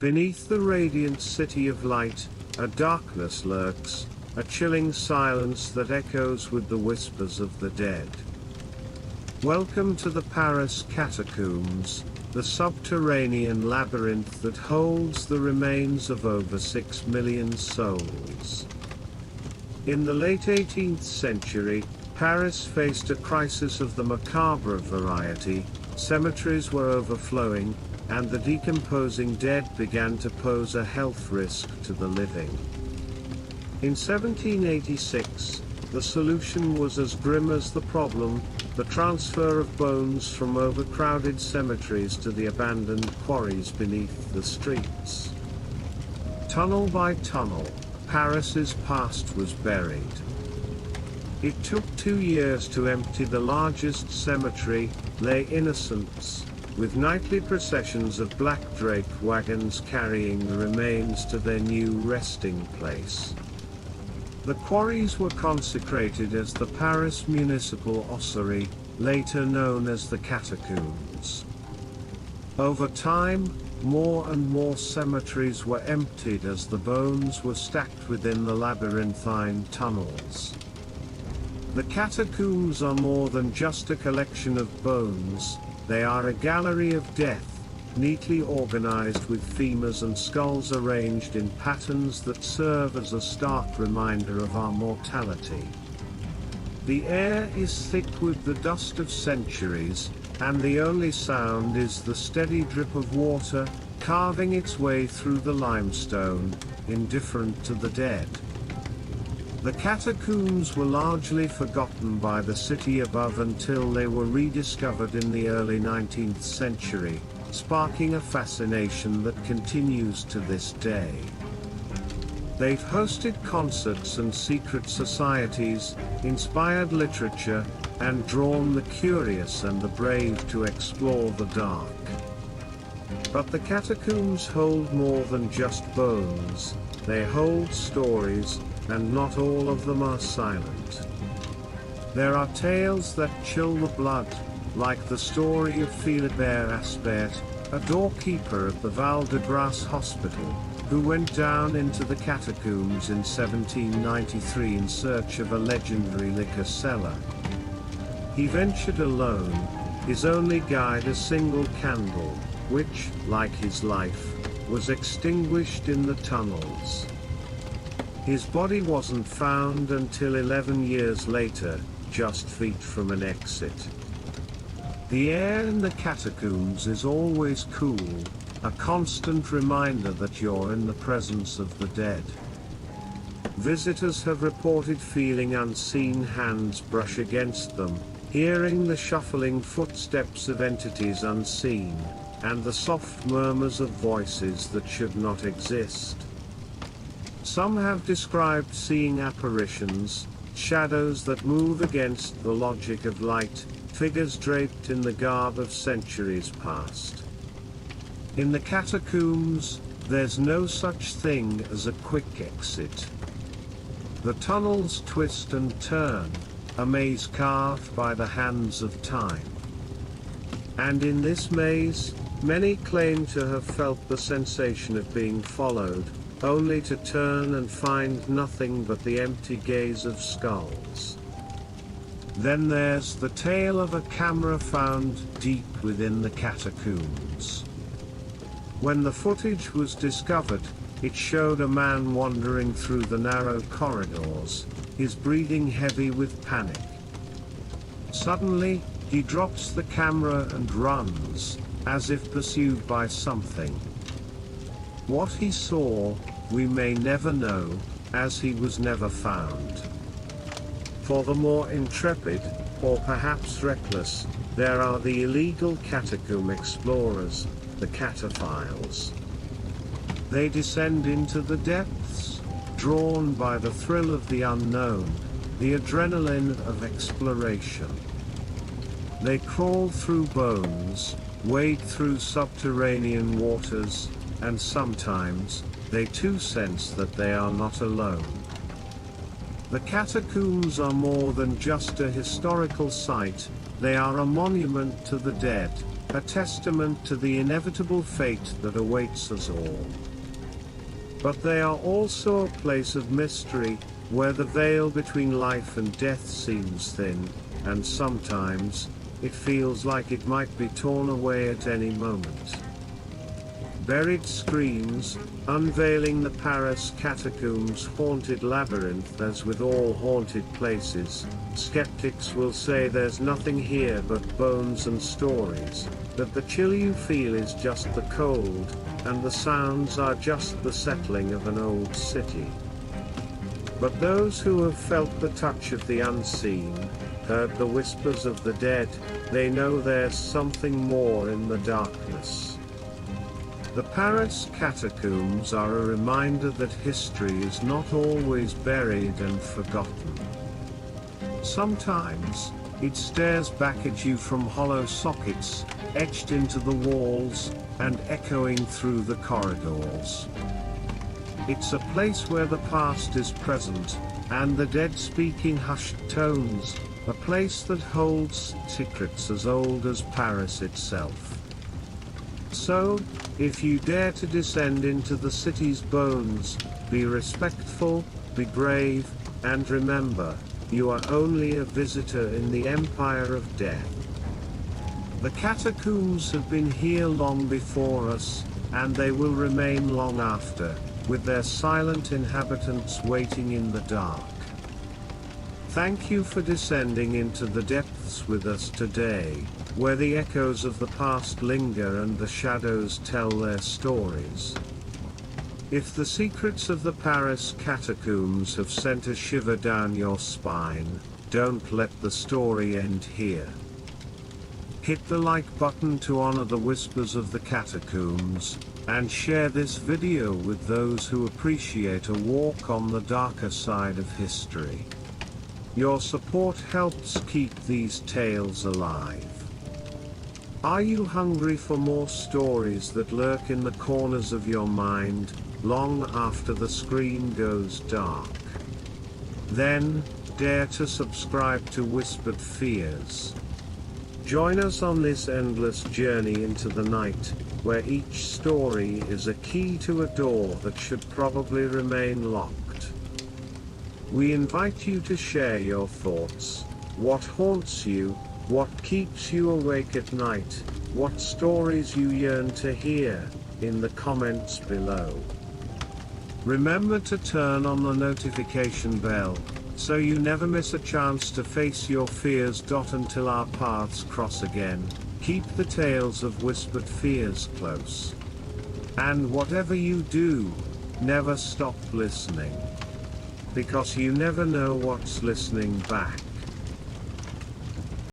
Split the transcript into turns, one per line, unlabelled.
Beneath the radiant city of light, a darkness lurks, a chilling silence that echoes with the whispers of the dead. Welcome to the Paris Catacombs, the subterranean labyrinth that holds the remains of over 6 million souls. In the late 18th century, Paris faced a crisis of the macabre variety. Cemeteries were overflowing, and the decomposing dead began to pose a health risk to the living. In 1786, the solution was as grim as the problem: the transfer of bones from overcrowded cemeteries to the abandoned quarries beneath the streets. Tunnel by tunnel, Paris's past was buried. It took 2 years to empty the largest cemetery, Les Innocents, with nightly processions of black draped wagons carrying the remains to their new resting place. The quarries were consecrated as the Paris Municipal Ossuary, later known as the Catacombs. Over time, more and more cemeteries were emptied as the bones were stacked within the labyrinthine tunnels. The catacombs are more than just a collection of bones, they are a gallery of death, neatly organized with femurs and skulls arranged in patterns that serve as a stark reminder of our mortality. The air is thick with the dust of centuries, and the only sound is the steady drip of water, carving its way through the limestone, indifferent to the dead. The catacombs were largely forgotten by the city above until they were rediscovered in the early 19th century, sparking a fascination that continues to this day. They've hosted concerts and secret societies, inspired literature, and drawn the curious and the brave to explore the dark. But the catacombs hold more than just bones, they hold stories, and not all of them are silent. There are tales that chill the blood, like the story of Philibert Aspert, a doorkeeper at the Val de Grace Hospital, who went down into the catacombs in 1793 in search of a legendary liquor cellar. He ventured alone, his only guide a single candle, which, like his life, was extinguished in the tunnels. His body wasn't found until 11 years later, just feet from an exit. The air in the catacombs is always cool, a constant reminder that you're in the presence of the dead. Visitors have reported feeling unseen hands brush against them, hearing the shuffling footsteps of entities unseen, and the soft murmurs of voices that should not exist. Some have described seeing apparitions, shadows that move against the logic of light, figures draped in the garb of centuries past. In the catacombs, there's no such thing as a quick exit. The tunnels twist and turn, a maze carved by the hands of time. And in this maze, many claim to have felt the sensation of being followed, only to turn and find nothing but the empty gaze of skulls. Then there's the tale of a camera found deep within the catacombs. When the footage was discovered, it showed a man wandering through the narrow corridors, his breathing heavy with panic. Suddenly, he drops the camera and runs, as if pursued by something. What he saw, we may never know, as he was never found. For the more intrepid, or perhaps reckless, there are the illegal catacomb explorers, the cataphiles. They descend into the depths, drawn by the thrill of the unknown, the adrenaline of exploration. They crawl through bones, wade through subterranean waters, and sometimes, they too sense that they are not alone. The catacombs are more than just a historical site, they are a monument to the dead, a testament to the inevitable fate that awaits us all. But they are also a place of mystery, where the veil between life and death seems thin, and sometimes, it feels like it might be torn away at any moment. Buried screams, unveiling the Paris Catacombs' haunted labyrinth. As with all haunted places, skeptics will say there's nothing here but bones and stories, that the chill you feel is just the cold, and the sounds are just the settling of an old city. But those who have felt the touch of the unseen, heard the whispers of the dead, they know there's something more in the darkness. The Paris Catacombs are a reminder that history is not always buried and forgotten. Sometimes, it stares back at you from hollow sockets, etched into the walls, and echoing through the corridors. It's a place where the past is present, and the dead speak in hushed tones, a place that holds secrets as old as Paris itself. So, if you dare to descend into the city's bones, be respectful, be brave, and remember, you are only a visitor in the empire of death. The catacombs have been here long before us, and they will remain long after, with their silent inhabitants waiting in the dark. Thank you for descending into the depths with us today, where the echoes of the past linger and the shadows tell their stories. If the secrets of the Paris Catacombs have sent a shiver down your spine, don't let the story end here. Hit the like button to honor the whispers of the catacombs, and share this video with those who appreciate a walk on the darker side of history. Your support helps keep these tales alive. Are you hungry for more stories that lurk in the corners of your mind, long after the screen goes dark? Then, dare to subscribe to Whispered Fears. Join us on this endless journey into the night, where each story is a key to a door that should probably remain locked. We invite you to share your thoughts. What haunts you? What keeps you awake at night? What stories you yearn to hear? In the comments below. Remember to turn on the notification bell, so you never miss a chance to face your fears. Until our paths cross again, keep the tales of Whispered Fears close. And whatever you do, never stop listening. Because you never know what's listening back.